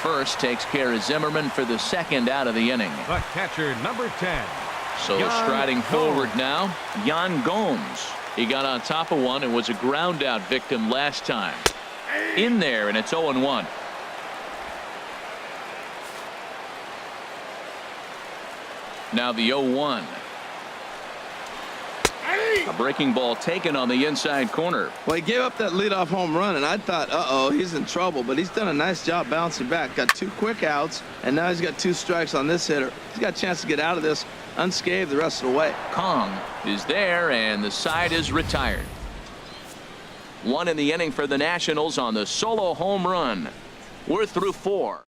first, takes care of Zimmerman for the second out of the inning. The catcher, number 10. So striding forward now, Yan Gomes. He got on top of one and was a ground out victim last time. In there, and it's 0-1. Now the 0-1. A breaking ball taken on the inside corner. Well, he gave up that leadoff home run, and I thought, uh-oh, he's in trouble. But he's done a nice job bouncing back. Got 2 quick outs, and now he's got 2 strikes on this hitter. He's got a chance to get out of this unscathed the rest of the way. Kong is there, and the side is retired. 1 in the inning for the Nationals on the solo home run. We're through 4.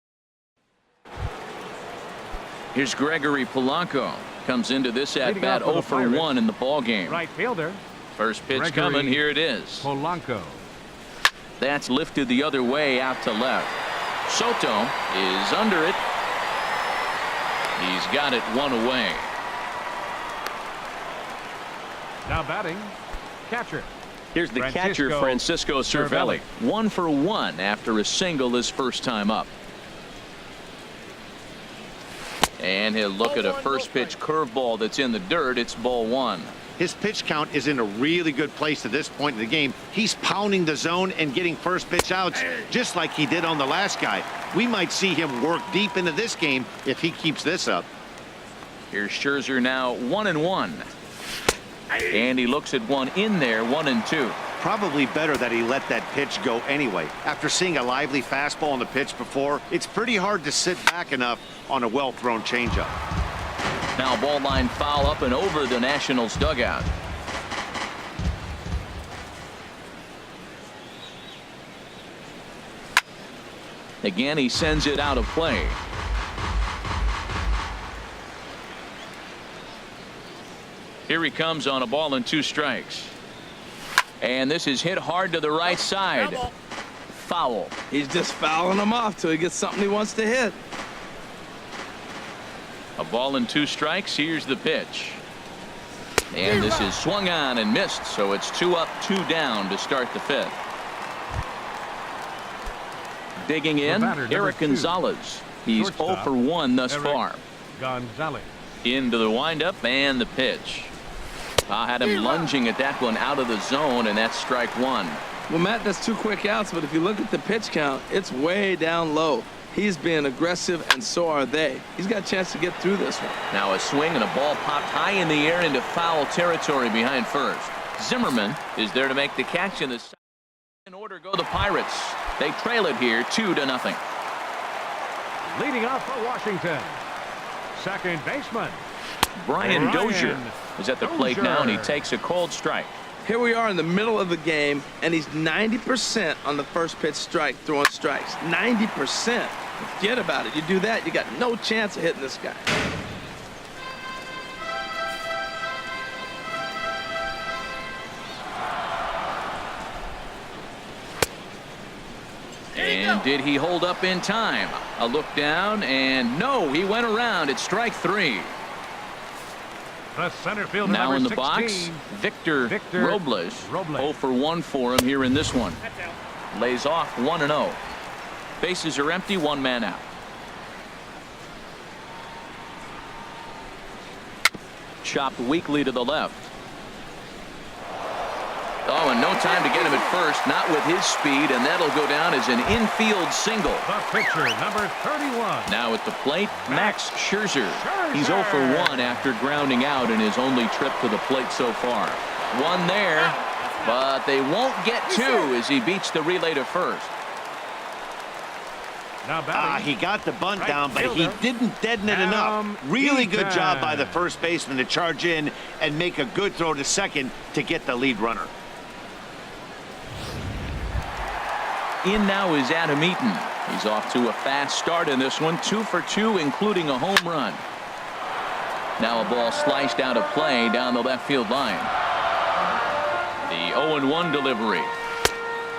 Here's Gregory Polanco. Comes into this at bat 0 for 1 in the ball game. Right fielder. First pitch Gregory coming. Here it is. Polanco. That's lifted the other way out to left. Soto is under it. He's got it 1 away. Now batting, catcher. Here's the catcher, Francisco Cervelli. 1 for 1 after a single his first time up. And he'll look at a first pitch curveball that's in the dirt. It's ball 1. His pitch count is in a really good place at this point in the game. He's pounding the zone and getting first pitch outs just like he did on the last guy. We might see him work deep into this game if he keeps this up. Here's Scherzer now 1-1. And he looks at one in there, 1-2. Probably better that he let that pitch go anyway. After seeing a lively fastball on the pitch before, it's pretty hard to sit back enough on a well-thrown changeup. Now ball line foul up and over the Nationals dugout. Again, he sends it out of play. Here he comes on a ball and 2 strikes. And this is hit hard to the right side. Foul. He's just fouling him off till he gets something he wants to hit. A ball and 2 strikes. Here's the pitch. And this is swung on and missed. So it's 2 up, 2 down to start the 5th. Digging in, Eric Gonzalez. He's 0 for 1 thus far. Gonzalez. Into the windup and the pitch. I had him lunging at that one out of the zone, and that's strike 1. Well, Matt, that's 2 quick outs, but if you look at the pitch count, it's way down low. He's being aggressive, and so are they. He's got a chance to get through this one. Now a swing and a ball popped high in the air into foul territory behind first. Zimmerman is there to make the catch in the second. In order go the Pirates. They trail it here 2-0. Leading off for Washington, second baseman Brian Dozier is at the plate now, and he takes a cold strike. Here we are in the middle of the game, and he's 90% on the first pitch strike, throwing strikes. 90%. Forget about it. You do that, you got no chance of hitting this guy. And did he hold up in time? A look down, and no, he went around. It's strike 3. The center fielder now number in the 16, box, Victor Robles. 0 for 1 for him here in this one. Lays off 1-0. Bases are empty, 1 man out. Chopped weakly to the left. Oh, and no time to get him at first, not with his speed, and that'll go down as an infield single. The pitcher, number 31. Now at the plate, Max Scherzer. He's 0 for 1 after grounding out in his only trip to the plate so far. 1 there, but they won't get 2 as he beats the relay to first. Now he got the bunt down, but he didn't deaden it enough. Really good job by the first baseman to charge in and make a good throw to second to get the lead runner. In now is Adam Eaton. He's off to a fast start in this one, 2 for 2, including a home run. Now a ball sliced out of play down the left field line. The 0-1 delivery.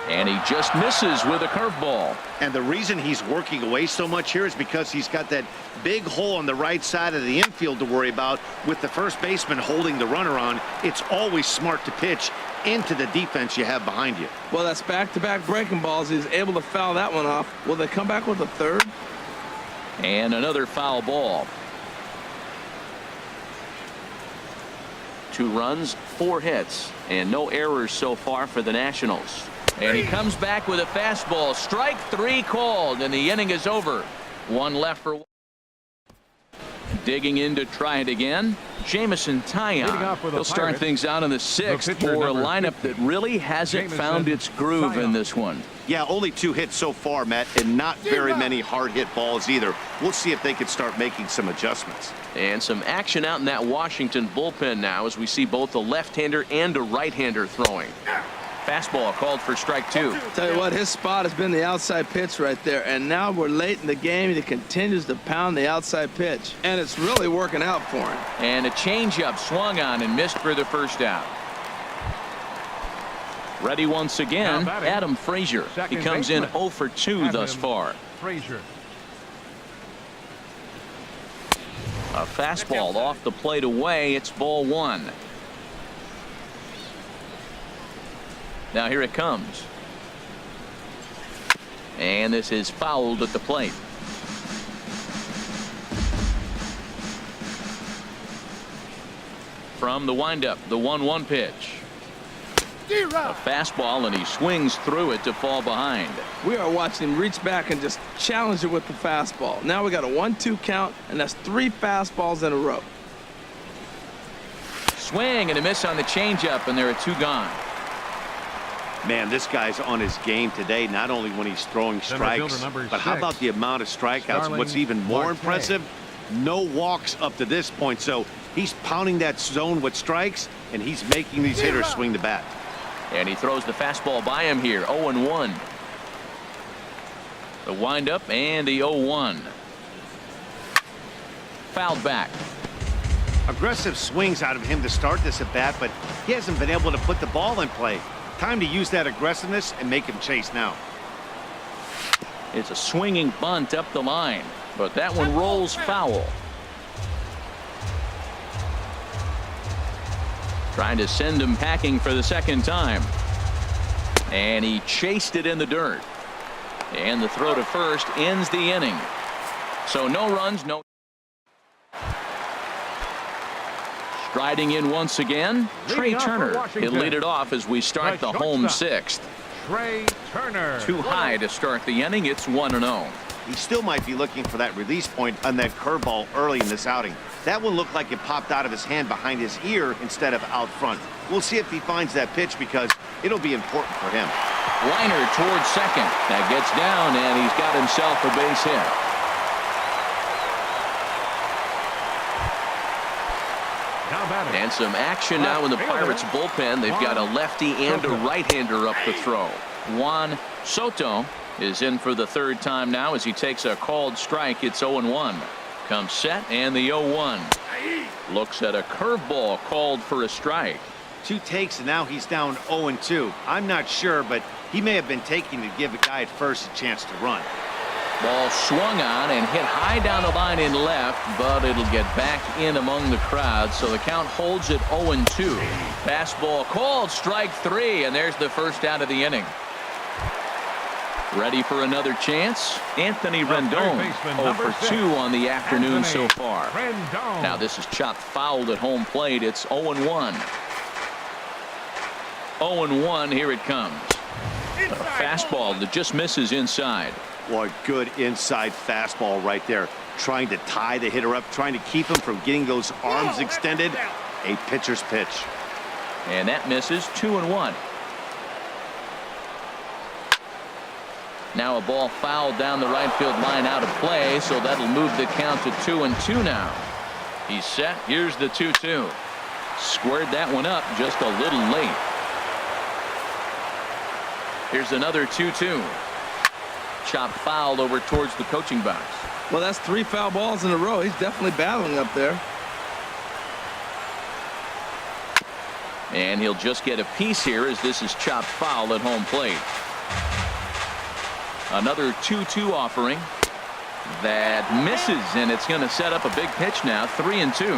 And he just misses with a curveball. And the reason he's working away so much here is because he's got that big hole on the right side of the infield to worry about. With the first baseman holding the runner on, it's always smart to pitch into the defense you have behind you. Well, that's back-to-back breaking balls. He's able to foul that one off. Will they come back with a third? And another foul ball. 2 runs, 4 hits, and no errors so far for the Nationals. And he comes back with a fastball. Strike 3 called, and the inning is over. 1 left for. Digging in to try it again. Jamison Taillon. He'll start things out in the 6th for a lineup that really hasn't found its groove in this one. Yeah, only 2 hits so far, Matt, and not very many hard hit balls either. We'll see if they can start making some adjustments. And some action out in that Washington bullpen now as we see both a left-hander and a right-hander throwing. Fastball called for strike 2. Tell you what, his spot has been the outside pitch right there, and now we're late in the game and he continues to pound the outside pitch, and it's really working out for him. And a changeup swung on and missed for the first out. Ready once again, Adam Frazier. He comes in 0 for 2 thus far. Frazier. A fastball off the plate away. It's ball 1. Now here it comes. And this is fouled at the plate. From the windup, the 1-1 pitch. A fastball, and he swings through it to fall behind. We are watching him reach back and just challenge it with the fastball. Now we got a 1-2 count, and that's 3 fastballs in a row. Swing and a miss on the changeup, and there are 2 gone. Man, this guy's on his game today, not only when he's throwing strikes, but how about the amount of strikeouts? What's even more impressive, no walks up to this point. So he's pounding that zone with strikes, and he's making these hitters swing the bat. And he throws the fastball by him here. 0-1. The windup and the 0-1. Fouled back. Aggressive swings out of him to start this at bat, but he hasn't been able to put the ball in play. Time to use that aggressiveness and make him chase now. It's a swinging bunt up the line, but that one rolls foul. Trying to send him packing for the 2nd time. And he chased it in the dirt. And the throw to first ends the inning. So no runs, no. Striding in once again, Trey Turner. He'll lead it off as we start the home 6th. Trey Turner. Too high to start the inning. It's 1-0. He still might be looking for that release point on that curveball early in this outing. That one looked like it popped out of his hand behind his ear instead of out front. We'll see if he finds that pitch because it'll be important for him. Liner towards second. That gets down, and he's got himself a base hit. And some action now in the Pirates bullpen. They've got a lefty and a right-hander up the throw. Juan Soto is in for the 3rd time now as he takes a called strike. It's 0-1. Comes set and the 0-1. Looks at a curveball called for a strike. 2 takes and now he's down 0-2. I'm not sure, but he may have been taking to give a guy at first a chance to run. Ball swung on and hit high down the line in left, but it'll get back in among the crowd. So the count holds at 0-2. Fastball called strike 3, and there's the first out of the inning. Ready for another chance? Anthony Rendon, 0 for 2 on the afternoon so far. Now this is chopped fouled at home plate. It's 0-1. 0-1, here it comes. A fastball that just misses inside. Boy, good inside fastball right there. Trying to tie the hitter up, trying to keep him from getting those arms extended. A pitcher's pitch. And that misses. 2-1. Now a ball fouled down the right field line out of play, so that'll move the count to 2-2 now. He's set. Here's the 2-2. Squared that one up just a little late. Here's another 2-2. Chop fouled over towards the coaching box. Well, that's 3 foul balls in a row. He's definitely battling up there. And he'll just get a piece here as this is chopped foul at home plate. Another 2-2 offering that misses, and it's going to set up a big pitch now. 3-2.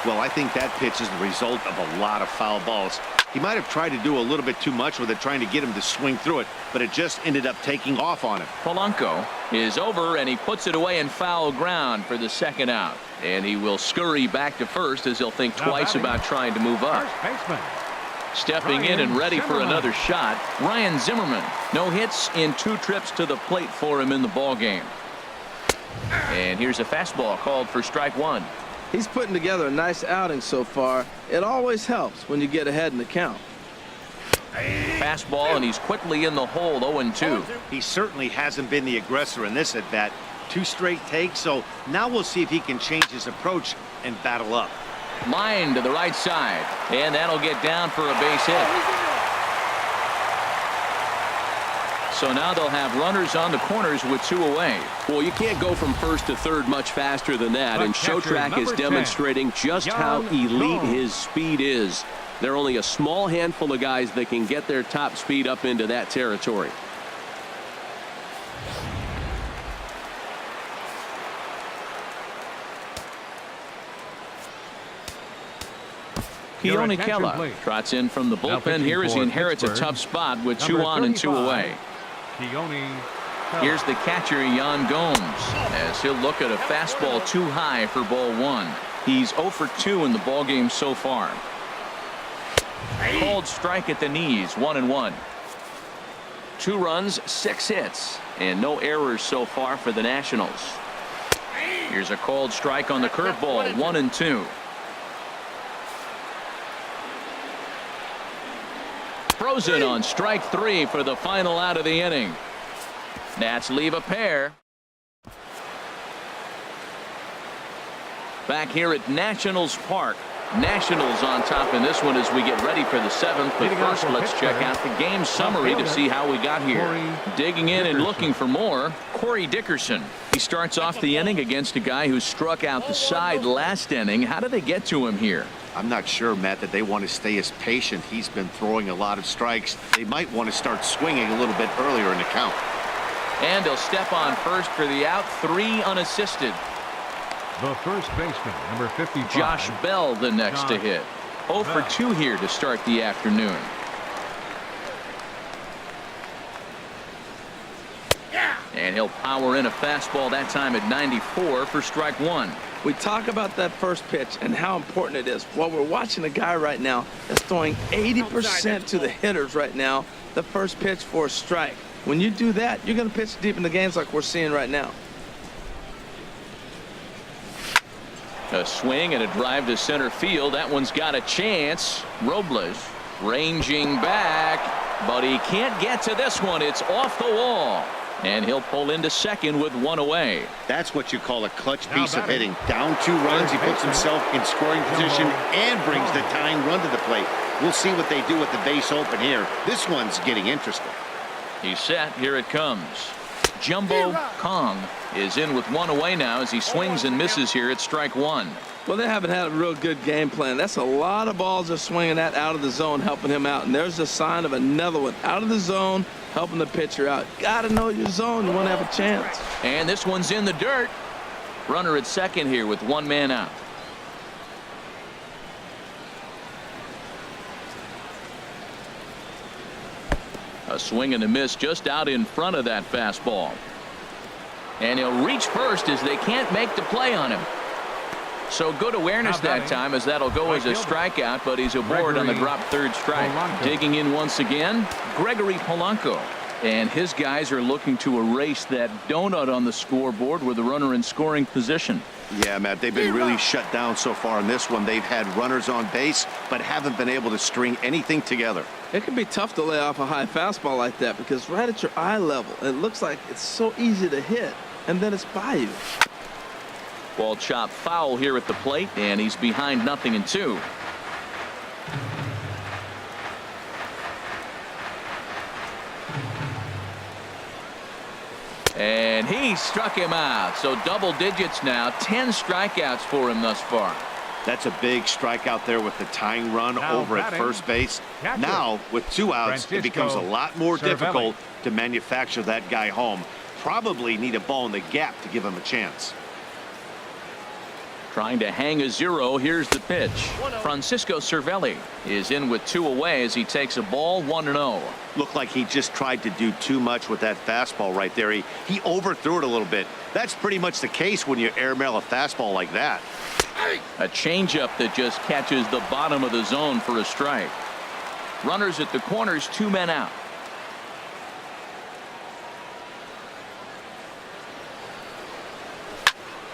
Well, I think that pitch is the result of a lot of foul balls. He might have tried to do a little bit too much with it, trying to get him to swing through it, but it just ended up taking off on him. Polanco is over, and he puts it away in foul ground for the second out. And he will scurry back to first as he'll think twice about trying to move up. First baseman. Stepping in and ready for another shot, Ryan Zimmerman. No hits in 2 trips to the plate for him in the ballgame. And here's a fastball called for strike 1. He's putting together a nice outing so far. It always helps when you get ahead in the count. Fastball, and he's quickly in the hole, 0-2. He certainly hasn't been the aggressor in this at-bat. 2 straight takes, so now we'll see if he can change his approach and battle up. Line to the right side, and that'll get down for a base hit. So now they'll have runners on the corners with 2 away. Well, you can't go from first to third much faster than that, and Showtrack is demonstrating just how elite his speed is. There are only a small handful of guys that can get their top speed up into that territory. Keone Kela trots in from the bullpen here as he inherits a tough spot with 2 on and 2 away. Here's the catcher, Yan Gomes, as he'll look at a fastball too high for ball 1. He's 0 for 2 in the ballgame so far. Called strike at the knees, 1-1. 2 runs, 6 hits, and no errors so far for the Nationals. Here's a called strike on the curveball, 1-2. Frozen on strike 3 for the final out of the inning. Nats leave a pair. Back here at Nationals Park. Nationals on top in this one as we get ready for the 7th. But first, let's check out the game summary to see how we got here. Digging in and looking for more, Corey Dickerson. He starts off the inning against a guy who struck out the side last inning. How did they get to him here? I'm not sure, Matt, that they want to stay as patient. He's been throwing a lot of strikes. They might want to start swinging a little bit earlier in the count. And he'll step on first for the out, 3 unassisted. The first baseman, number 55. Josh Bell the next to hit. 0 for 2 here to start the afternoon. And he'll power in a fastball that time at 94 for strike 1. We talk about that first pitch and how important it is. Well, we're watching a guy right now that's throwing 80% to the hitters right now, the first pitch for a strike. When you do that, you're going to pitch deep in the games like we're seeing right now. A swing and a drive to center field. That one's got a chance. Robles ranging back, but he can't get to this one. It's off the wall. And he'll pull into second with 1 away. That's what you call a clutch piece of hitting. Down 2 runs, he puts himself in scoring position and brings the tying run to the plate. We'll see what they do with the base open here. This one's getting interesting. He's set. Here it comes. Jumbo Kong is in with 1 away now as he swings and misses here at strike 1. Well, they haven't had a real good game plan. That's a lot of balls they're swinging at out of the zone, helping him out. And there's a sign of another one out of the zone, helping the pitcher out. Got to know your zone. You want to have a chance. And this one's in the dirt. Runner at second here with 1 man out. A swing and a miss just out in front of that fastball. And he'll reach first as they can't make the play on him. So good awareness that time as that'll go as a strikeout, but he's aboard on the drop third strike. Digging in once again, Gregory Polanco. And his guys are looking to erase that donut on the scoreboard with the runner in scoring position. Yeah, Matt, they've been really shut down so far in this one. They've had runners on base, but haven't been able to string anything together. It can be tough to lay off a high fastball like that because right at your eye level, it looks like it's so easy to hit, and then it's by you. Ball chopped foul here at the plate, and he's behind 0-2. And he struck him out. So double digits now. 10 strikeouts for him thus far. That's a big strikeout there with the tying run over at first base. Now, with 2 outs, it becomes a lot more difficult to manufacture that guy home. Probably need a ball in the gap to give him a chance. Trying to hang a 0. Here's the pitch. Francisco Cervelli is in with 2 away as he takes a ball 1-0. Looked like he just tried to do too much with that fastball right there. He overthrew it a little bit. That's pretty much the case when you airmail a fastball like that. A changeup that just catches the bottom of the zone for a strike. Runners at the corners, 2 men out.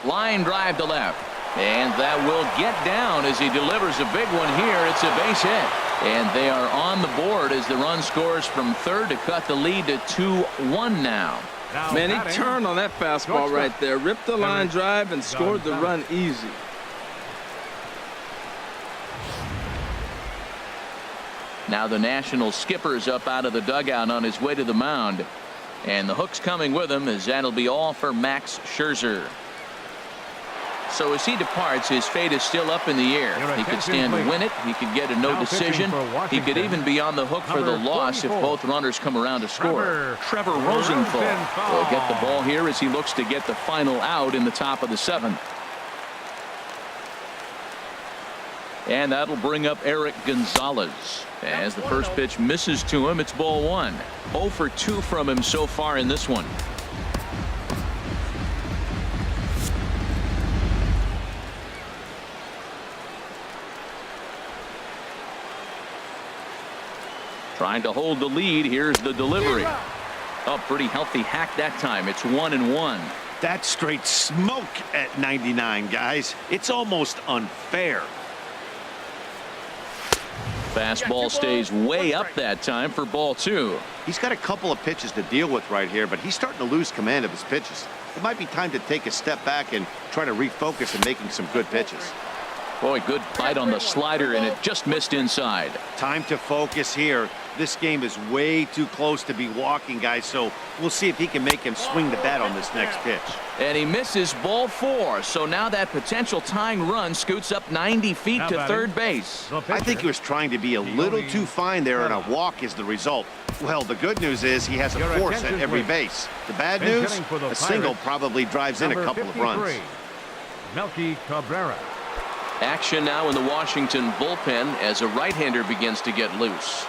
Line drive to left. And that will get down as he delivers a big one here. It's a base hit. And they are on the board as the run scores from third to cut the lead to 2-1 now. Man, he turned on that fastball right there. Ripped the line drive and scored the run easy. Now the National skipper's up out of the dugout on his way to the mound. And the hook's coming with him as that'll be all for Max Scherzer. So as he departs, his fate is still up in the air. He could stand to win it. He could get a no decision. He could even be on the hook for the loss if both runners come around to score. Trevor Rosenthal will get the ball here as he looks to get the final out in the top of the 7th. And that'll bring up Eric Gonzalez. As the first pitch misses to him, it's ball 1. 0 for 2 from him so far in this one. Trying to hold the lead. Here's the delivery. Oh, pretty healthy hack that time. It's 1-1. That's straight smoke at 99, guys. It's almost unfair. Fastball stays way up that time for ball 2. He's got a couple of pitches to deal with right here, but he's starting to lose command of his pitches. It might be time to take a step back and try to refocus on making some good pitches. Boy, good bite on the slider, and it just missed inside. Time to focus here. This game is way too close to be walking, guys, so we'll see if he can make him swing the bat on this next pitch. And he misses ball 4, so now that potential tying run scoots up 90 feet to third base. I think he was trying to be a little too fine there, and a walk is the result. Well, the good news is he has a force at every base. The bad news, a single probably drives in a couple of runs. Melky Cabrera. Action now in the Washington bullpen as a right-hander begins to get loose.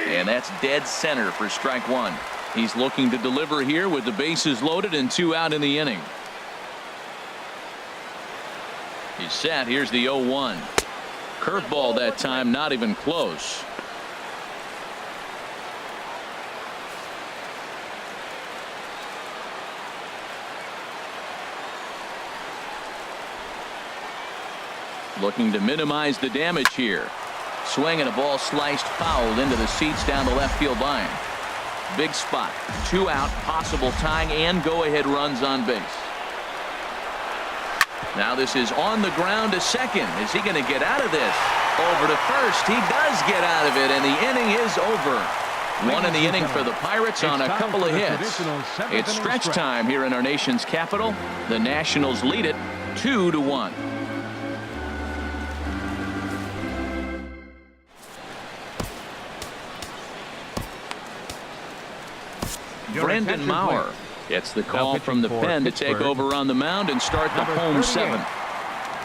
And that's dead center for strike 1. He's looking to deliver here with the bases loaded and 2 out in the inning. He's set. Here's the 0-1. Curveball that time, not even close. Looking to minimize the damage here. Swing and a ball sliced foul into the seats down the left field line. Big spot. 2 out, possible tying and go-ahead runs on base. Now this is on the ground to second. Is he going to get out of this? Over to first. He does get out of it, and the inning is over. 1 in the inning for the Pirates on a couple of hits. It's stretch time here in our nation's capital. The Nationals lead it 2-1. Brandon Maurer gets the call from the pen to take over on the mound and start the home 7th.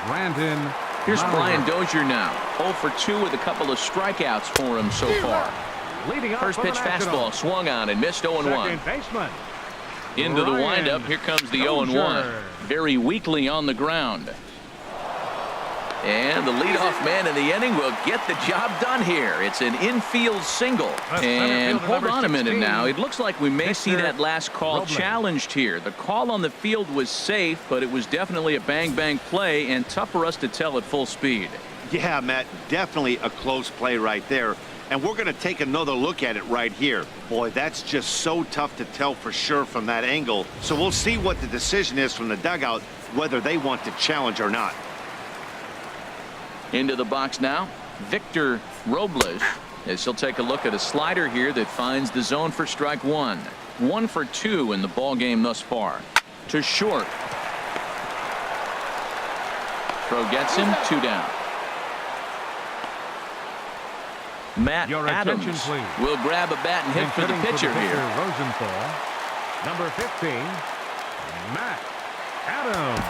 Brandon. Here's Brian Dozier now. 0 for 2 with a couple of strikeouts for him so far. First pitch fastball swung on and missed 0-1. Into the windup. Here comes the 0-1. Very weakly on the ground. And the leadoff man in the inning will get the job done here. It's an infield single. And hold on a minute now. It looks like we may see that last call challenged here. The call on the field was safe, but it was definitely a bang-bang play and tough for us to tell at full speed. Yeah, Matt, definitely a close play right there. And we're going to take another look at it right here. Boy, that's just so tough to tell for sure from that angle. So we'll see what the decision is from the dugout, whether they want to challenge or not. Into the box now, Victor Robles, as he'll take a look at a slider here that finds the zone for strike 1. 1 for 2 in the ball game thus far. To short. Throw gets him, 2 down. Matt Adams will grab a bat and hit for the pitcher here. Rosenthal, number 15, Matt Adams.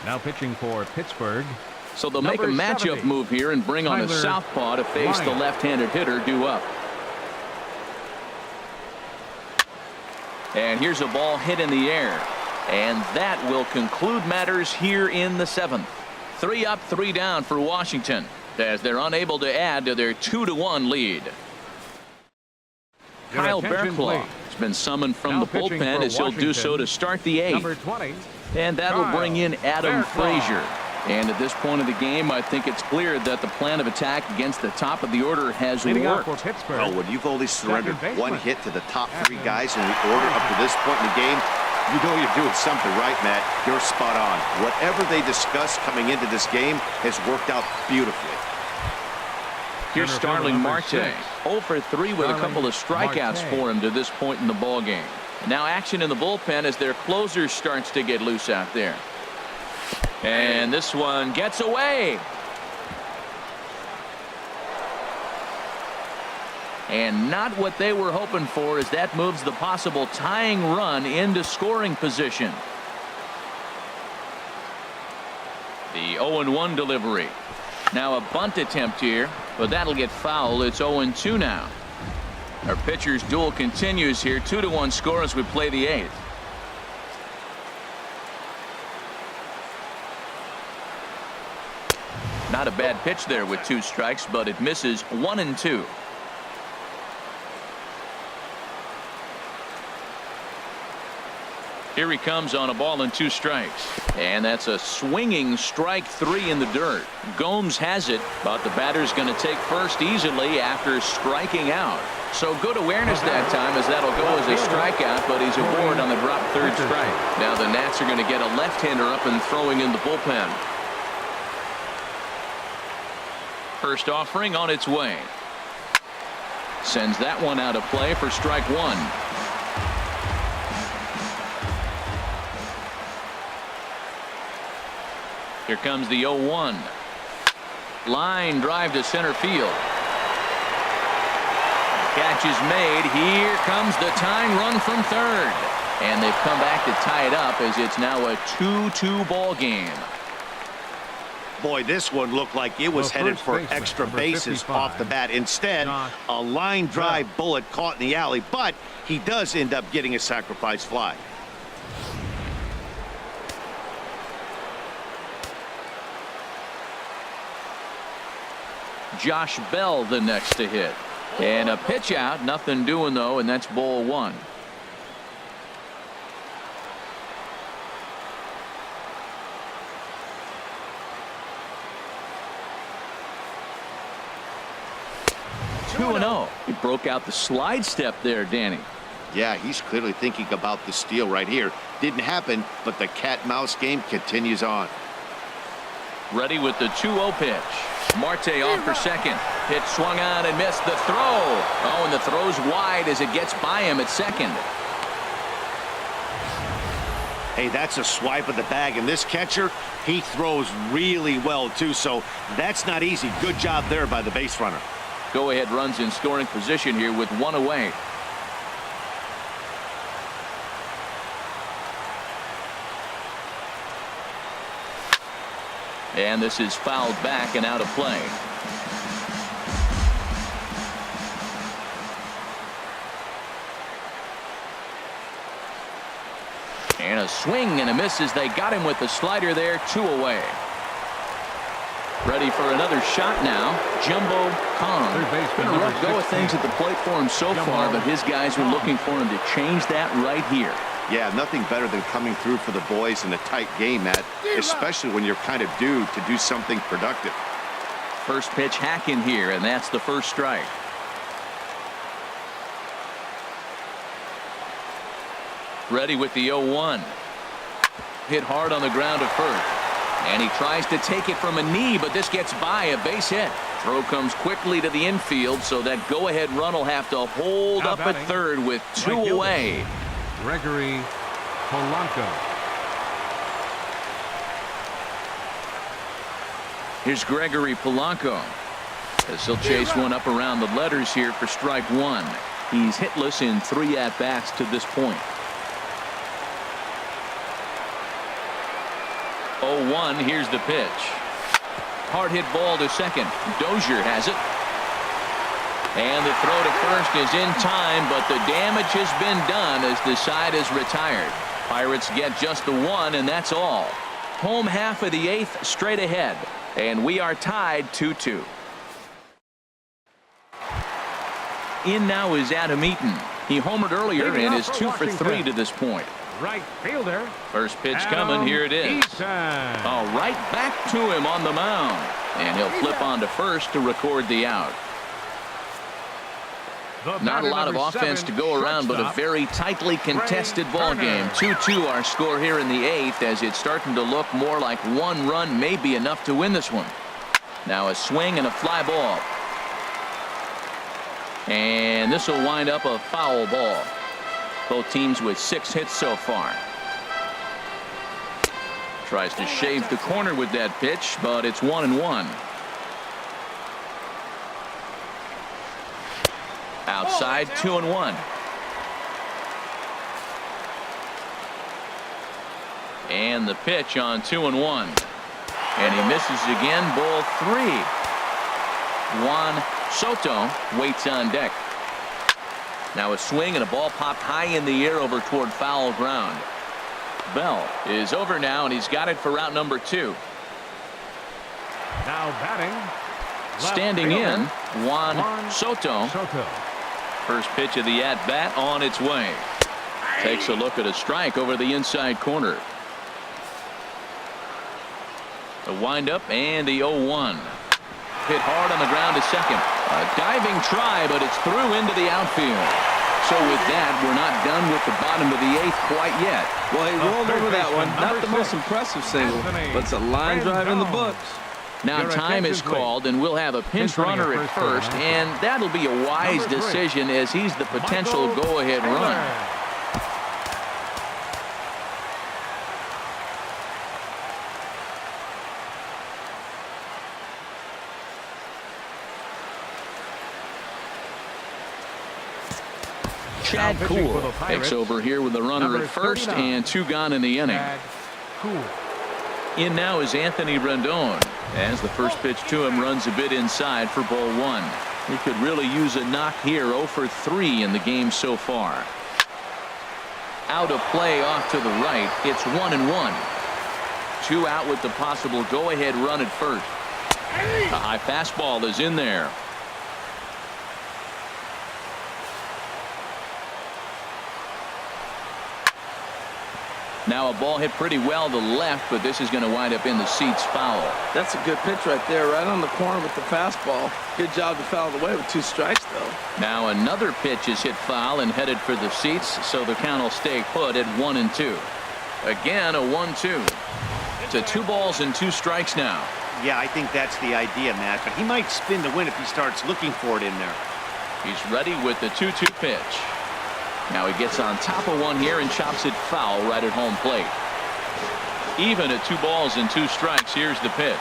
Now pitching for Pittsburgh. So they'll make a matchup 70. move here and bring on a Tyler southpaw to face the Ryan. left-handed hitter due up. And here's a ball hit in the air. And that will conclude matters here in the 7th. 3 up, 3 down for Washington as they're unable to add to their 2-1 lead. Your Kyle attention, Bearclaw please. has been summoned from Now the pitching bullpen for as he'll do so Washington, to start the 8th. Number 20. And that'll Kyle bring in Adam Bearclaw. Frazier. And at this point of the game, I think it's clear that the plan of attack against the top of the order has Leading off worked. for Pittsburgh. Well, when you've only surrendered Second one baseman. hit to the top 3 guys in the order up to this point in the game, you know you're doing something right, Matt. You're spot on. Whatever they discussed coming into this game has worked out beautifully. Here's Center fielder Starling number Marte, 6. 0 for 3 with a Starling couple of strikeouts Marte. for him to this point in the ball game. Now action in the bullpen as their closer starts to get loose out there. And this one gets away. And not what they were hoping for, as that moves the possible tying run into scoring position. The 0-1 delivery. Now a bunt attempt here, but that'll get foul. It's 0-2 now. Our pitcher's duel continues here. 2-1 score as we play the 8th. Not a bad pitch there with 2 strikes, but it misses 1-2. Here he comes on a ball and 2 strikes. And that's a swinging strike 3 in the dirt. Gomes has it, but the batter's going to take first easily after striking out. So good awareness that time, as that'll go as a strikeout, but he's aboard on the drop 3rd strike. Now the Nats are going to get a left-hander up and throwing in the bullpen. First offering on its way. Sends that one out of play for strike 1. Here comes the 0-1. Line drive to center field. Catch is made. Here comes the tying run from 3rd. And they've come back to tie it up as it's now a 2-2 ball game. Boy, this one looked like it was Well, headed first for baseman, extra number bases 55, off the bat. Instead, Josh a line drive Bell. bullet caught in the alley, but he does end up getting a sacrifice fly. Josh Bell the next to hit. And a pitch out. Nothing doing, though, and that's ball 1. Two and 0. He broke out the slide step there, Danny. Yeah, he's clearly thinking about the steal right here. Didn't happen, but the cat-mouse game continues on. Ready with the 2-0 pitch. Marte off for second. Pitch swung on and missed the throw. Oh, and the throw's wide as it gets by him at second. Hey, that's a swipe of the bag, and this catcher, he throws really well, too, so that's not easy. Good job there by the base runner. Go-ahead runs in scoring position here with 1 away. And this is fouled back and out of play. And a swing and a miss as they got him with the slider there. 2 away. Ready for another shot now. Jumbo Kong. Third baseman, Been a number rough go of 16. things at the plate for him so Jumbo far, but his guys are looking for him to change that right here. Yeah, nothing better than coming through for the boys in a tight game, Matt, especially when you're kind of due to do something productive. First pitch hack in here, and that's the first strike. Ready with the 0-1. Hit hard on the ground to first. And he tries to take it from a knee, but this gets by a base hit. Throw comes quickly to the infield, so that go-ahead run will have to hold Now up at batting, third with 2 right fielder, away. Gregory Polanco. Here's Gregory Polanco. as he'll chase one up around the letters here for strike one. He's hitless in 3 at-bats to this point. 0-1. Here's the pitch. Hard hit ball to second. Dozier has it. And the throw to first is in time, but the damage has been done as the side is retired. Pirates get just the one, and that's all. Home half of the 8th straight ahead, and we are tied 2-2. In now is Adam Eaton. He homered earlier and is 2 for 3 to this point. Right fielder. First pitch coming. Here it is. All right, back to him on the mound, and he'll flip on to first to record the out. Not a lot of offense to go around, but a very tightly contested ball game. 2-2 our score here in the 8th, as it's starting to look more like 1 run may be enough to win this one. Now a swing and a fly ball. And this will wind up a foul ball. Both teams with 6 hits so far. Tries to shave the corner with that pitch, but it's 1-1. Outside, 2-1. And the pitch on 2-1. And he misses again. Ball 3. Juan Soto waits on deck. Now a swing and a ball popped high in the air over toward foul ground. Bell is over now, and he's got it for route number 2. Now batting. Standing in, Juan Soto. First pitch of the at-bat on its way. Takes a look at a strike over the inside corner. The windup and the 0-1. Hit hard on the ground to second. A diving try, but it's through into the outfield. So with that, we're not done with the bottom of the 8th quite yet. Well, he rolled over that one. Not the most impressive single, but it's a line drive in the books. Now time is called, and we'll have a pinch runner at first, and that'll be a wise decision, as he's the potential go-ahead run. Chad Kuhl takes over here with the runner at first, and 2 gone in the inning. In now is Anthony Rendon, as the first pitch to him runs a bit inside for ball 1. He could really use a knock here. 0 for 3 in the game so far. Out of play off to the right. It's 1-1. 2 out with the possible go-ahead run at first. A high fastball is in there. Now a ball hit pretty well to left, but this is going to wind up in the seats foul. That's a good pitch right there, right on the corner with the fastball. Good job to foul it away with 2 strikes, though. Now another pitch is hit foul and headed for the seats, so the count will stay put at 1-2. Again, a 1-2. To 2 balls and 2 strikes now. Yeah, I think that's the idea, Matt, but he might spin to win if he starts looking for it in there. He's ready with the 2-2 pitch. Now he gets on top of one here and chops it foul right at home plate. Even at 2 balls and 2 strikes. Here's the pitch.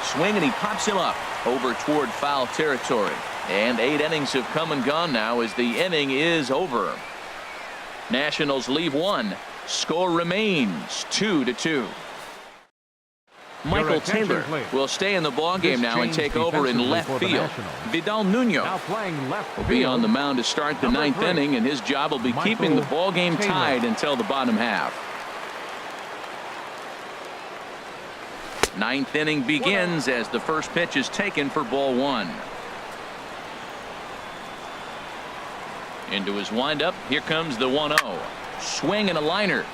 Swing, and he pops him up over toward foul territory. And 8 innings have come and gone now as the inning is over. Nationals leave 1. Score remains 2-2. Michael Taylor will stay in the ballgame now and take over in left field. Vidal Nuno will be on the mound to start the 9th inning, and his job will be keeping the ballgame tied until the bottom half. 9th inning begins as the first pitch is taken for ball 1. Into his windup. Here comes the 1-0. Swing and a liner.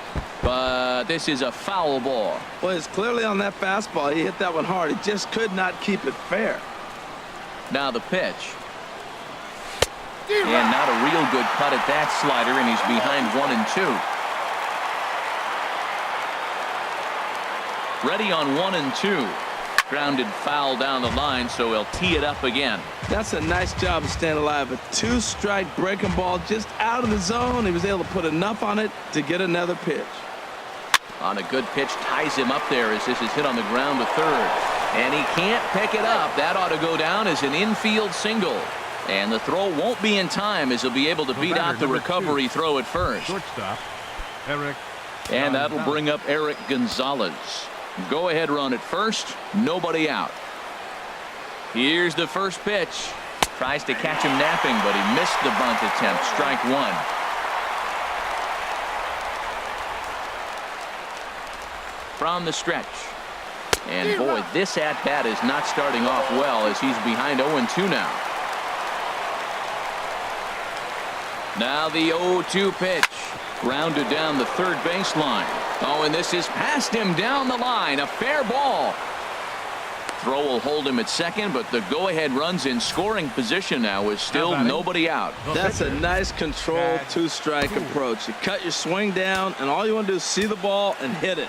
But this is a foul ball. Well, it's clearly on that fastball. He hit that one hard. He just could not keep it fair. Now the pitch. And not a real good cut at that slider, and he's behind 1-2. Ready on 1-2. Grounded foul down the line, so he'll tee it up again. That's a nice job of staying alive. A 2-strike breaking ball just out of the zone. He was able to put enough on it to get another pitch. On a good pitch, ties him up there as this is hit on the ground to third. And he can't pick it up. That ought to go down as an infield single. And the throw won't be in time as he'll be able to beat out the recovery throw at first. Shortstop, Eric. And that'll bring up Eric Gonzalez. Go ahead run at first. Nobody out. Here's the first pitch. Tries to catch him napping, but he missed the bunt attempt. Strike one. From the stretch. And boy, this at-bat is not starting off well as he's behind 0-2 now. Now the 0-2 pitch. Grounded down the third baseline. Oh, and this is past him down the line. A fair ball. Throw will hold him at second, but the go-ahead run's in scoring position now with still nobody out. That's a nice controlled two-strike approach. You cut your swing down, and all you want to do is see the ball and hit it.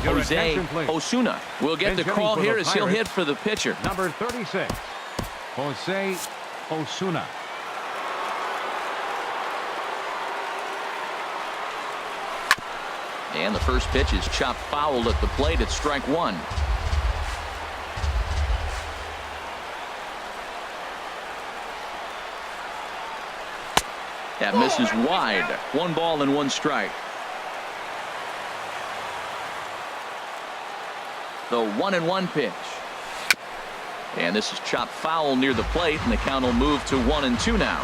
Jose Osuna will get the call here as he'll hit for the pitcher. Number 36, Jose Osuna. And the first pitch is chopped foul at the plate at strike one. That misses wide. 1 ball and 1 strike. The 1-1 pitch. And this is chopped foul near the plate, and the count will move to 1-2 now.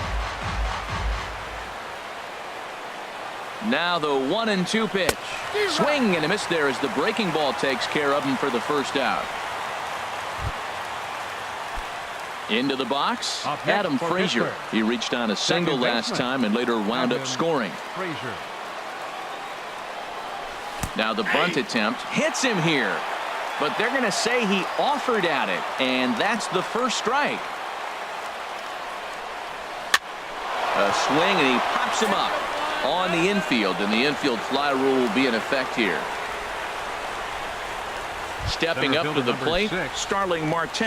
Now the 1-2 pitch. Swing and a miss there as the breaking ball takes care of him for the first out. Into the box, Adam Frazier. He reached on a single last time and later wound up scoring. Now the bunt attempt hits him here, but they're going to say he offered at it, and that's the first strike. A swing, and he pops him up on the infield, and the infield fly rule will be in effect here. Stepping up to the plate, Starling Marte.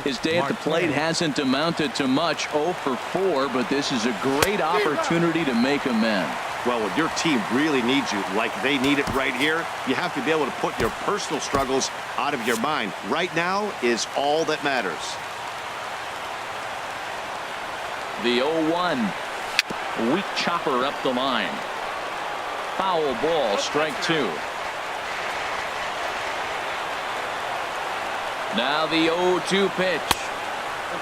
His day at the plate hasn't amounted to much. 0 for 4, but this is a great opportunity to make amends. Well, when your team really needs you, like they need it right here, you have to be able to put your personal struggles out of your mind. Right now is all that matters. The 0-1. Weak chopper up the line. Foul ball, strike 2. Now the 0-2 pitch.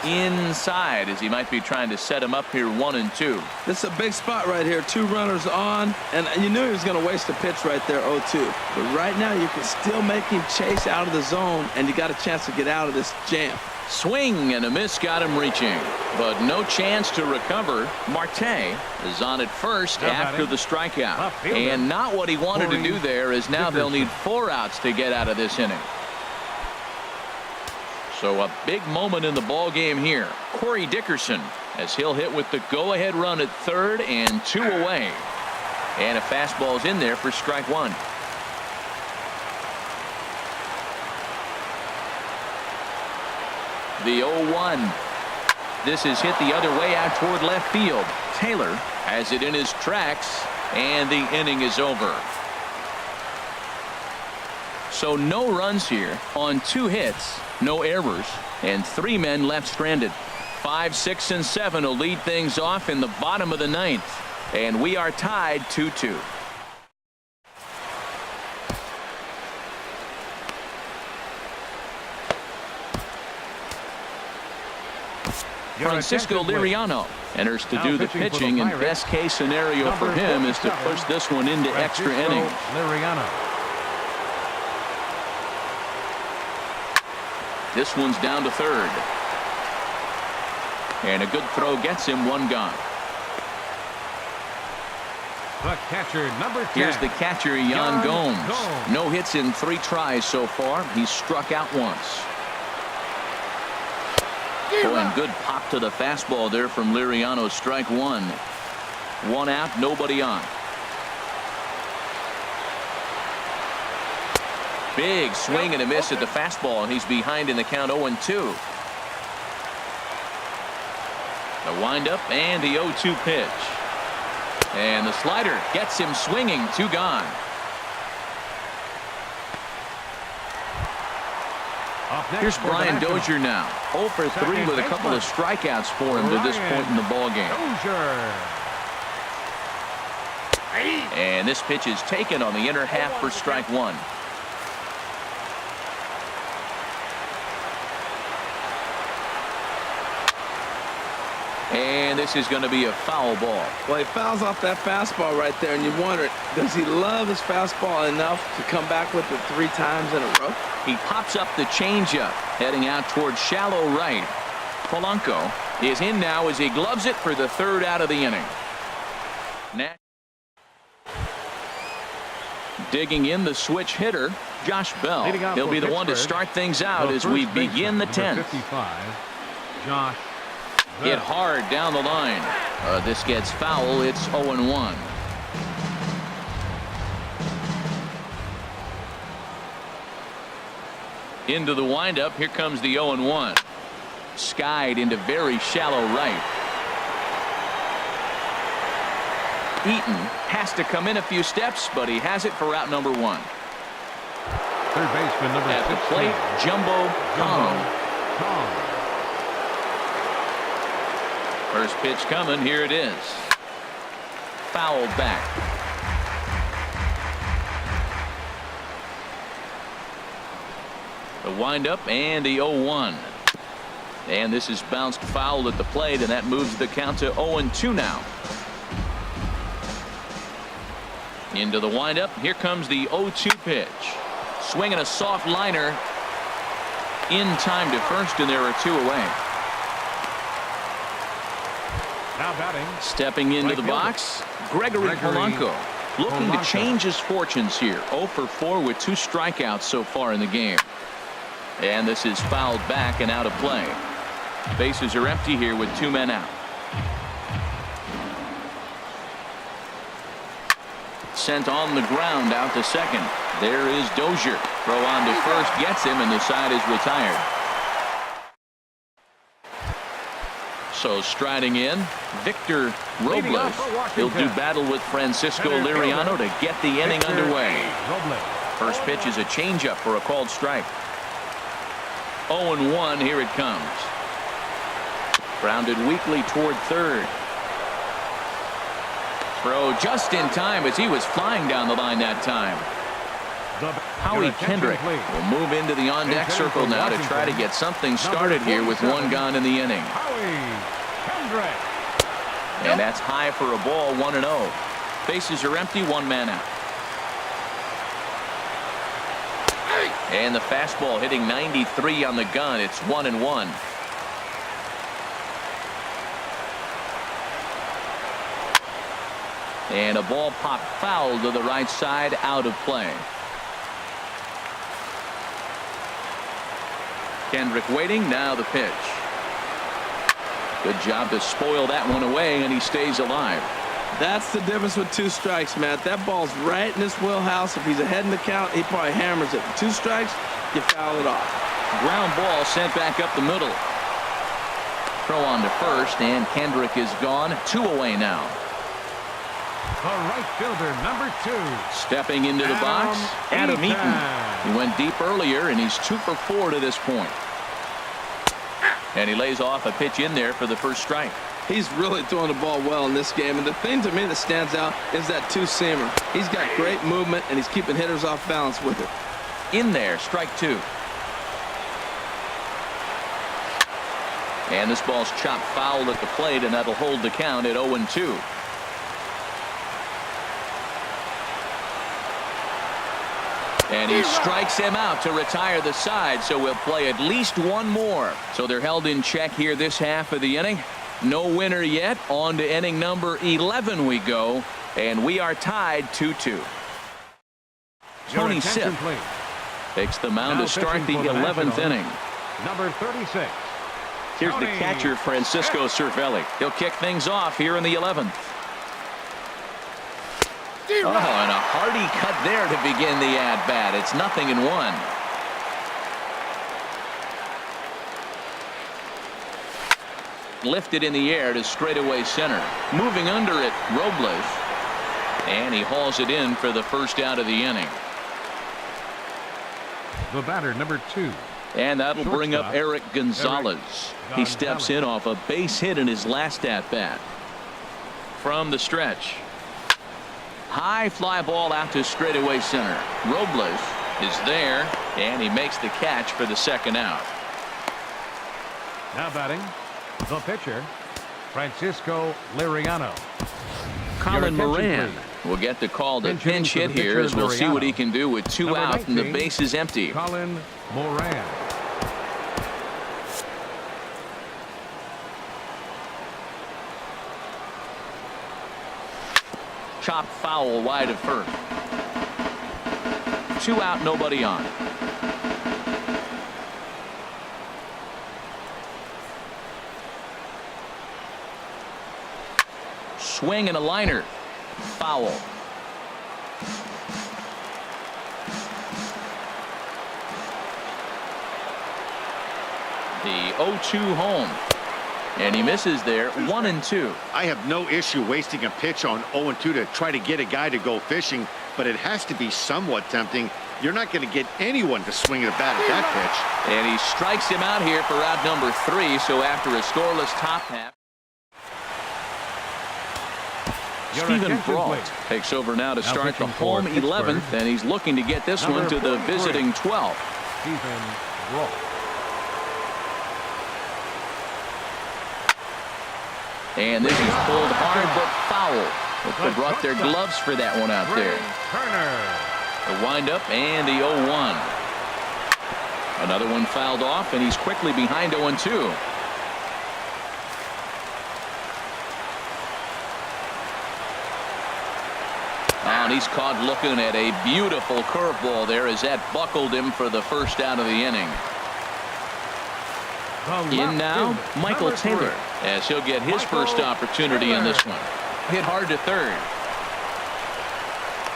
Inside as he might be trying to set him up here 1-2. This is a big spot right here. 2 runners on, and you knew he was going to waste a pitch right there, 0-2. But right now you can still make him chase out of the zone, and you got a chance to get out of this jam. Swing and a miss got him reaching, but no chance to recover. Marte is on at first after the strikeout, and not what he wanted to do there, as now they'll need 4 outs to get out of this inning. So a big moment in the ball game here. Corey Dickerson as he'll hit with the go-ahead run at third and 2 away, and a fastball's in there for strike 1. The 0-1. This is hit the other way out toward left field. Taylor has it in his tracks, and the inning is over. So no runs here on 2 hits, no errors, and 3 men left stranded. 5, 6, and 7 will lead things off in the bottom of the 9th, and we are tied 2-2. Francisco Liriano enters to do the pitching, and best case scenario for him is to push this one into extra innings. This one's down to third, and a good throw gets him 1 gone. The catcher, number 10. Here's the catcher, Yan Gomes. No hits in 3 tries so far. He's struck out once. Oh, and good pop to the fastball there from Liriano. Strike 1. 1 out, nobody on. Big swing and a miss at the fastball, and he's behind in the count 0-2. The windup and the 0-2 pitch. And the slider gets him swinging. 2 gone. Here's for the Brian Nationals. Dozier now. 0 for 3 Second with a couple of baseman, strikeouts for him to this point in the ball game. Dozier. And this pitch is taken on the inner half for strike one. And this is going to be a foul ball. Well, he fouls off that fastball right there, and you wonder, does he love his fastball enough to come back with it 3 times in a row? He pops up the changeup, heading out towards shallow right. Polanco is in now as he gloves it for the 3rd out of the inning. Digging in the switch hitter, Josh Bell. He'll be the one to start things out as we begin the 10th. 55, Josh Hit hard down the line. This gets foul. It's 0-1. Into the windup. Here comes the 0-1. Skied into very shallow right. Eaton has to come in a few steps, but he has it for out number 1. Third baseman number At the 16, plate, Jumbo Kong. Kong. First pitch coming. Here it is. Fouled back. The windup and the 0-1. And this is bounced foul at the plate, and that moves the count to 0-2 now. Into the windup. Here comes the 0-2 pitch. Swinging a soft liner. In time to first, and there are 2 away. Now batting. Stepping into the box, Gregory Polanco. Looking to change his fortunes here. 0 for 4 with 2 strikeouts so far in the game. And this is fouled back and out of play. Bases are empty here with 2 men out. Sent on the ground out to second. There is Dozier. Throw on to first, gets him, and the side is retired. So striding in, Victor Robles. He'll do battle with Francisco Liriano to get the inning underway. First pitch is a changeup for a called strike. 0-1, here it comes. Grounded weakly toward third. Throw just in time as he was flying down the line that time. Howie Kendrick will move into the on-deck circle now to try to get something started here with 1 gone in the inning. And that's high for a ball, 1-0. Bases are empty, 1 man out. And the fastball hitting 93 on the gun. It's 1-1. And a ball popped foul to the right side, out of play. Kendrick waiting, now the pitch. Good job to spoil that one away, and he stays alive. That's the difference with 2 strikes, Matt. That ball's right in his wheelhouse. If he's ahead in the count, he probably hammers it. 2 strikes, you foul it off. Ground ball sent back up the middle. Throw on to first, and Kendrick is gone. 2 away now. The right fielder, number 2. Stepping into the box, Adam Eaton. He went deep earlier, and he's 2 for 4 to this point. And he lays off a pitch in there for the first strike. He's really throwing the ball well in this game, and the thing to me that stands out is that 2-seamer. He's got great movement, and he's keeping hitters off balance with it. In there, strike 2. And this ball's chopped foul at the plate, and that'll hold the count at 0-2. And he strikes him out to retire the side, so we'll play at least 1 more. So they're held in check here this half of the inning. No winner yet. On to inning number 11 we go, and we are tied 2-2. Tony Sipp takes the mound to start the 11th inning. Number 36. Here's the catcher, Francisco Cervelli. He'll kick things off here in the 11th. Oh, and a hearty cut there to begin the at-bat. It's 0-1. Lifted in the air to straightaway center. Moving under it, Robles. And he hauls it in for the first out of the inning. The batter, number 2. And that'll bring up Shortstop, Eric Gonzalez. He steps in off a base hit in his last at bat. From the stretch. High fly ball out to straightaway center. Robles is there, and he makes the catch for the second out. Now batting, the pitcher, Francisco Liriano. Colin Your attention, Moran please. will get the call to Pinch hitting pinch for the hit here pitcher, as we'll see what he can do with 2 Number out and the 19, base is empty. Colin Moran. Chop foul wide of first. 2 out, nobody on. Swing and a liner. Foul. The 0-2 home. And he misses there. 1-2. I have no issue wasting a pitch on 0-2 to try to get a guy to go fishing, but it has to be somewhat tempting. You're not going to get anyone to swing a bat at that pitch. And he strikes him out here for out number 3. So after a scoreless top half, Your Stephen attention, Brault please. takes over now to Now start the pitching for home Pittsburgh. 11th, and he's looking to get this Number one to the 43. visiting 12th. Stephen Brault. And this is pulled hard but foul. Hope they brought their gloves for that one out Ray there. Turner. The windup and the 0-1. Another one fouled off, and he's quickly behind 0-2. And he's caught looking at a beautiful curveball there as that buckled him for the first out of the inning. The In left now, fielder, Michael number Taylor, 3. as he'll get his Michael first opportunity in Taylor. this one. Hit hard to third.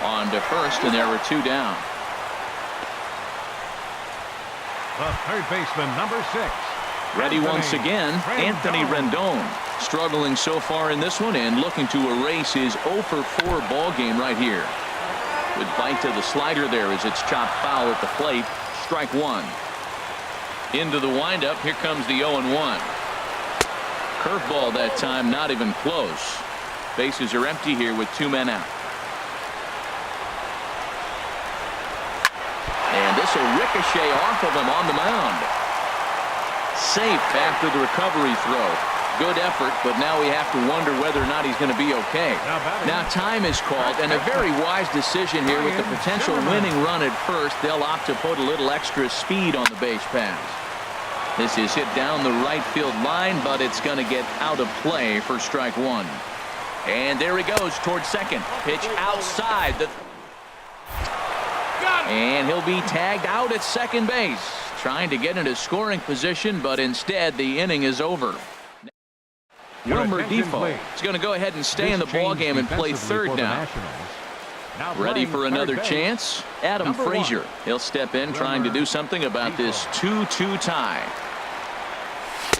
On to first, and there were 2 down. The third baseman, number 6. Ready once again, Anthony Rendon. Struggling so far in this one and looking to erase his 0-for-4 ball game right here. With bite to the slider there as it's chopped foul at the plate. Strike 1. Into the windup. Here comes the 0-1. Curveball that time, not even close. Bases are empty here with 2 men out. And this will ricochet off of him on the mound. Safe after the recovery throw. Good effort, but now we have to wonder whether or not he's going to be okay. Now time is called, and a very wise decision here with the potential winning run at first. They'll opt to put a little extra speed on the base pass. This is hit down the right field line, but it's going to get out of play for strike 1. And there he goes towards second. Pitch outside. And he'll be tagged out at second base. Trying to get into scoring position, but instead the inning is over. Wilmer Defoe is going to go ahead and stay in the ball game and play third now. Ready for another chance? Adam Frazier. He'll step in trying to do something about this 2-2 tie.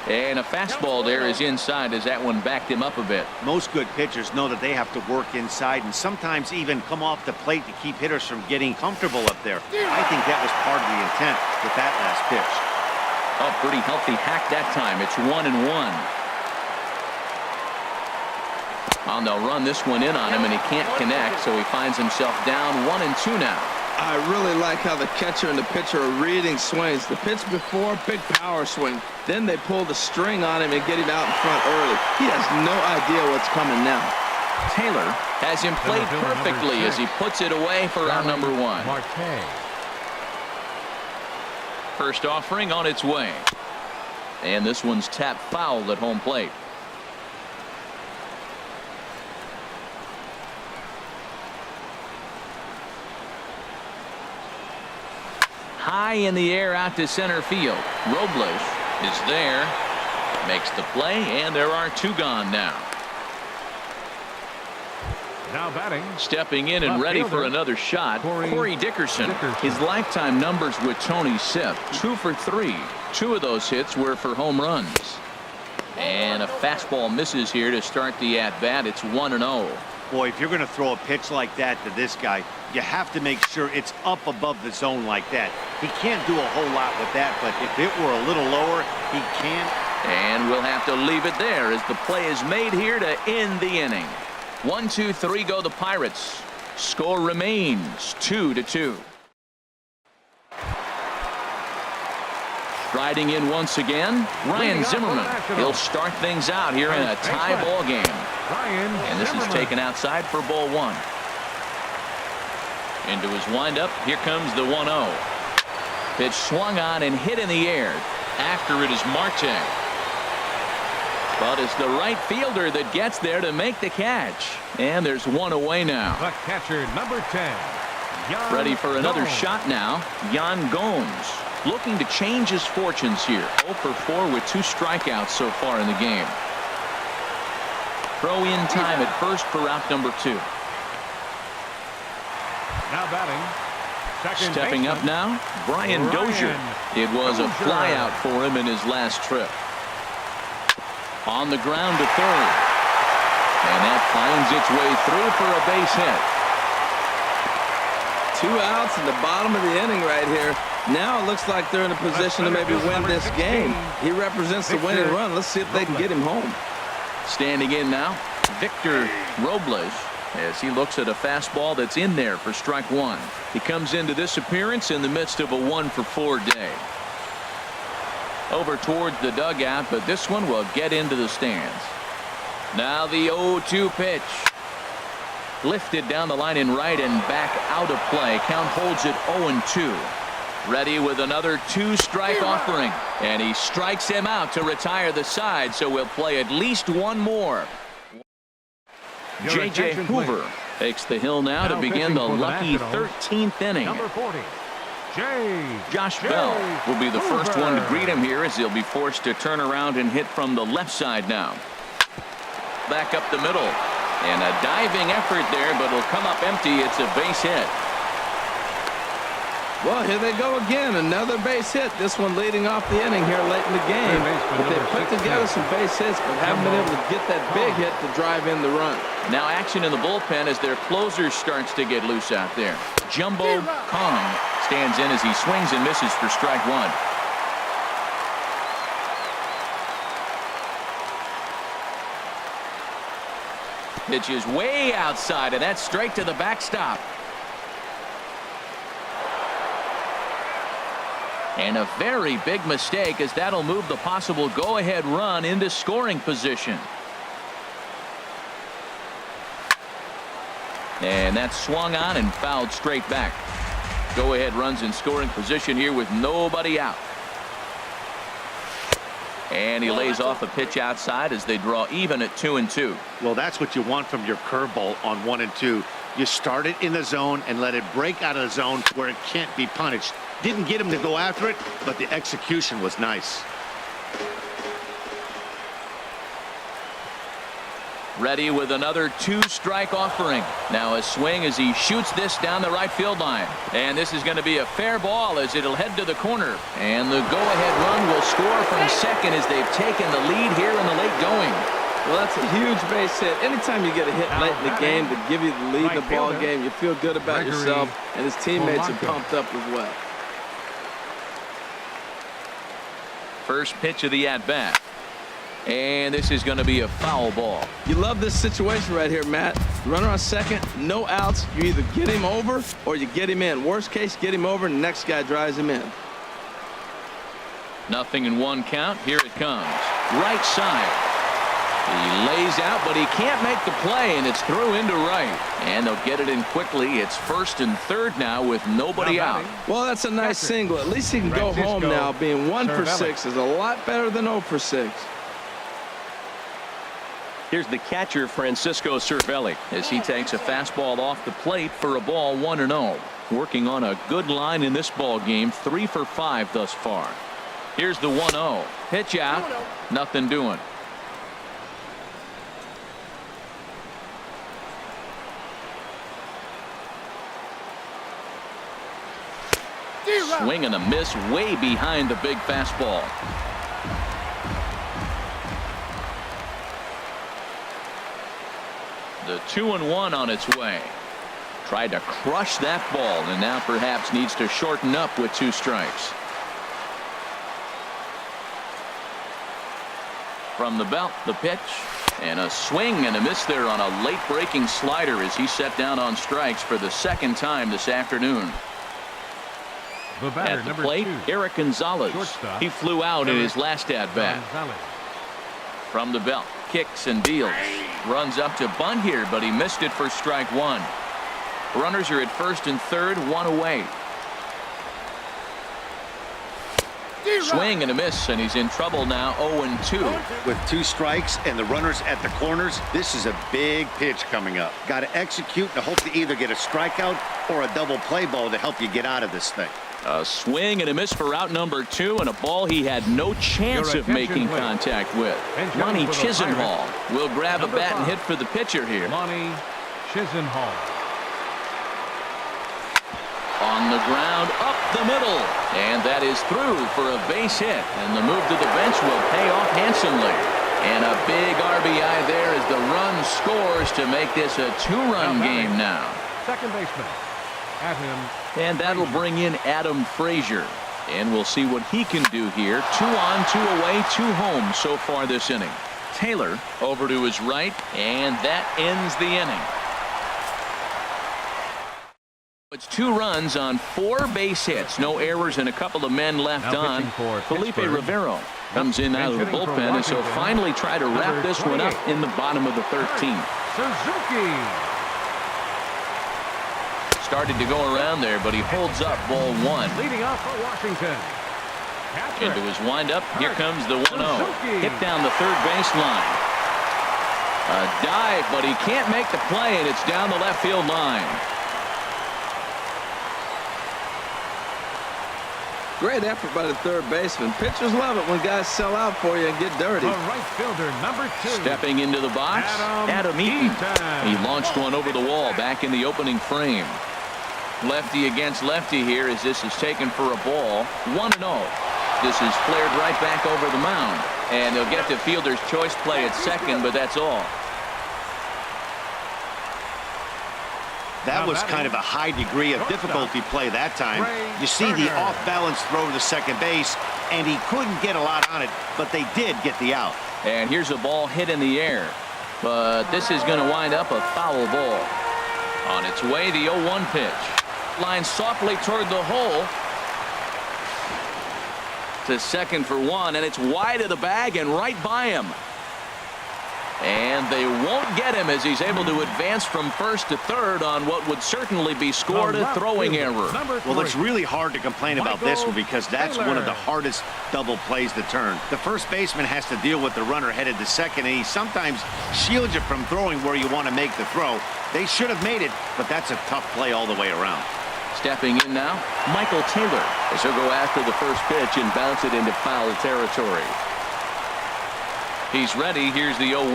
And a fastball there is inside as that one backed him up a bit. Most good pitchers know that they have to work inside and sometimes even come off the plate to keep hitters from getting comfortable up there. I think that was part of the intent with that last pitch. Oh, pretty healthy hack that time. It's 1-1. And they'll run this one in on him, and he can't connect, so he finds himself down 1-2 now. I really like how the catcher and the pitcher are reading swings. The pitch before, big power swing. Then they pull the string on him and get him out in front early. He has no idea what's coming now. Taylor has him played perfectly as he puts it away for our number 1. Marte. First offering on its way. And this one's tapped foul at home plate. High in the air out to center field. Robles is there. Makes the play, and there are 2 gone now. Now batting. Stepping in and Left ready for fielder, another shot, Corey Corey Dickerson. His lifetime numbers with Tony Sipp, 2 for 3. 2 of those hits were for home runs. And a fastball misses here to start the at-bat. It's 1-0. Boy, if you're going to throw a pitch like that to this guy, you have to make sure it's up above the zone like that. He can't do a whole lot with that, but if it were a little lower, he can. And we'll have to leave it there as the play is made here to end the inning. 1, 2, 3 go the Pirates. Score remains 2-2. Striding in once again, Ryan Zimmerman. He'll start things out here in a tie ball game. And this is taken outside for ball 1. Into his windup, here comes the 1-0. Pitch swung on and hit in the air. After it is Marte. But it's the right fielder that gets there to make the catch. And there's one away now. The catcher, number 10. Ready for another shot now. Yan Gomes looking to change his fortunes here. 0 for 4 with 2 strikeouts so far in the game. Throw in time at first for out number 2. Now batting. Second Stepping baseman, up now, Brian Dozier. It was a flyout for him in his last trip. On the ground to third. And that finds its way through for a base hit. 2 outs in the bottom of the inning right here. Now it looks like they're in a position to maybe win this game. He represents the winning run. Let's see if they can get him home. Standing in now, Victor Robles, as he looks at a fastball that's in there for strike 1. He comes into this appearance in the midst of a 1 for 4 day. Over towards the dugout, but this one will get into the stands. Now the 0-2 pitch. Lifted down the line in right and back out of play. Count holds it 0-2. Ready with another 2-strike offering. And he strikes him out to retire the side, so we'll play at least one more. J.J. Hoover takes the hill now to begin the lucky 13th inning. Number 40. Josh Bell will be the first one to greet him here as he'll be forced to turn around and hit from the left side now. Back up the middle. And a diving effort there, but it'll come up empty. It's a base hit. Well, here they go again. Another base hit. This one leading off the inning here late in the game. But they put together some base hits, but haven't been able to get that big hit to drive in the run. Now action in the bullpen as their closer starts to get loose out there. Jumbo Kong stands in as he swings and misses for strike 1. Pitch is way outside, and that's straight to the backstop. And a very big mistake, as that'll move the possible go-ahead run into scoring position. And that's swung on and fouled straight back. Go-ahead runs in scoring position here with nobody out. And he lays off a pitch outside as they draw even at 2-2. Well, that's what you want from your curveball on 1 and 2. You start it in the zone and let it break out of the zone where it can't be punished. Didn't get him to go after it, but the execution was nice. Ready with another 2-strike offering. Now a swing as he shoots this down the right field line. And this is going to be a fair ball as it'll head to the corner. And the go-ahead run will score from second as they've taken the lead here in the late going. Well, that's a huge base hit. Anytime you get a hit late in the game to give you the lead in the ball game, you feel good about yourself, and his teammates are pumped up as well. First pitch of the at-bat. And this is going to be a foul ball. You love this situation right here, Matt. Runner on second, no outs. You either get him over or you get him in. Worst case, get him over and the next guy drives him in. 0-1 count. Here it comes. Right side. He lays out, but he can't make the play, and it's through into right. And they'll get it in quickly. It's first and third now with nobody out. Well, that's a nice single. At least he can go home now. Being 1 for 6 is a lot better than 0 for 6. Here's the catcher, Francisco Cervelli, as he takes a fastball off the plate for a ball 1-0. Working on a good line in this ball game, 3 for 5 thus far. Here's the 1-0. Pitch out. Nothing doing. Swing and a miss way behind the big fastball. The 2-1 on its way. Tried to crush that ball and now perhaps needs to shorten up with 2 strikes. From the belt, the pitch, and a swing and a miss there on a late breaking slider as he set down on strikes for the 2nd time this afternoon. The batter, At the number plate, 2. Eric Gonzalez. Shortstop, He flew out in his last at bat. Gonzalez. From the belt, kicks and deals. Runs up to bunt here, but he missed it for strike 1. Runners are at first and third, 1 away. Swing and a miss, and he's in trouble now, 0-2. With 2 strikes and the runners at the corners, this is a big pitch coming up. Got to execute and hope to either get a strikeout or a double play ball to help you get out of this thing. A swing and a miss for out number 2, and a ball he had no chance of making contact with. Lonnie Chisenhall will grab a bat and hit for the pitcher here. Lonnie Chisenhall. On the ground, up the middle, and that is through for a base hit, and the move to the bench will pay off handsomely. And a big RBI there as the run scores to make this a 2-run game now. Second baseman. Adam. And that'll bring in Adam Frazier. And we'll see what he can do here. 2 on, 2 away, 2 home so far this inning. Taylor over to his right, and that ends the inning. It's 2 runs on 4 base hits. No errors and a couple of men left on. Felipe Rivero comes in out of the bullpen, and so finally try to wrap this one up in the bottom of the 13th. Suzuki. Started to go around there, but he holds up ball 1. Leading off for Washington. Into his windup. Here comes the 1-0. Hit down the third baseline. A dive, but he can't make the play, and it's down the left field line. Great effort by the third baseman. Pitchers love it when guys sell out for you and get dirty. The right fielder, number 2. Stepping into the box, Adam Eaton. He launched one over the wall back in the opening frame. Lefty against lefty here as this is taken for a ball. 1-0. This is flared right back over the mound. And they'll get the fielder's choice play at second, but that's all. That was kind of a high degree of difficulty play that time. You see the off-balance throw to second base, and he couldn't get a lot on it, but they did get the out. And here's a ball hit in the air. But this is going to wind up a foul ball. On its way, the 0-1 pitch. Line softly toward the hole. To second for 1, and it's wide of the bag and right by him. And they won't get him as he's able to advance from first to third on what would certainly be scored a throwing error. Well, it's really hard to complain about this one because that's one of the hardest double plays to turn. The first baseman has to deal with the runner headed to second, and he sometimes shields you from throwing where you want to make the throw. They should have made it, but that's a tough play all the way around. Stepping in now, Michael Taylor as he'll go after the first pitch and bounce it into foul territory. He's ready. Here's the 0-1.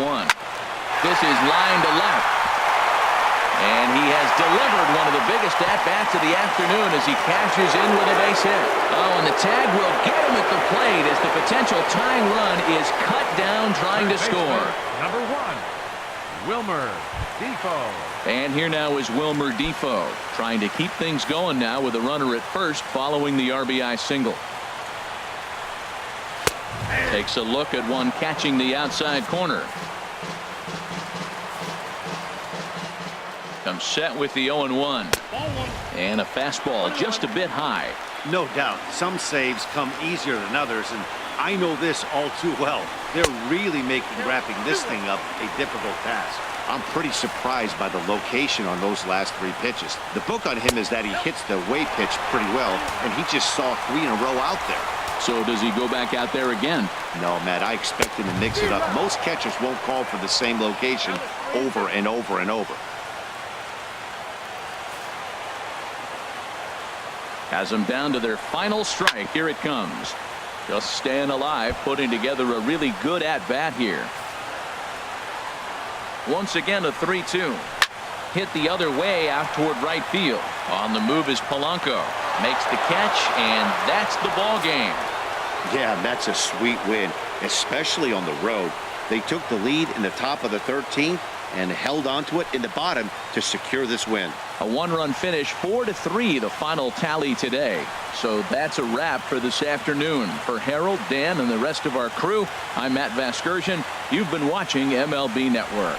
This is line to left. And he has delivered one of the biggest at-bats of the afternoon as he cashes in with a base hit. Oh, and the tag will get him at the plate as the potential tying run is cut down trying to score. Number 1, Wilmer Defoe. And here now is Wilmer Defoe trying to keep things going now with a runner at first following the RBI single. Takes a look at one catching the outside corner. Comes set with the 0-1. And a fastball just a bit high. No doubt. Some saves come easier than others, and I know this all too well. They're really making wrapping this thing up a difficult task. I'm pretty surprised by the location on those last 3 pitches. The book on him is that he hits the away pitch pretty well, and he just saw 3 in a row out there. So does he go back out there again? No, Matt, I expect him to mix it up. Most catchers won't call for the same location over and over and over. Has them down to their final strike. Here it comes. Just staying alive, putting together a really good at-bat here. Once again, a 3-2. Hit the other way out toward right field. On the move is Polanco. Makes the catch, and that's the ball game. Yeah, that's a sweet win, especially on the road. They took the lead in the top of the 13th, and held onto it in the bottom to secure this win. A one-run finish, 4-3, the final tally today. So that's a wrap for this afternoon. For Harold, Dan, and the rest of our crew, I'm Matt Vasgersian. You've been watching MLB Network.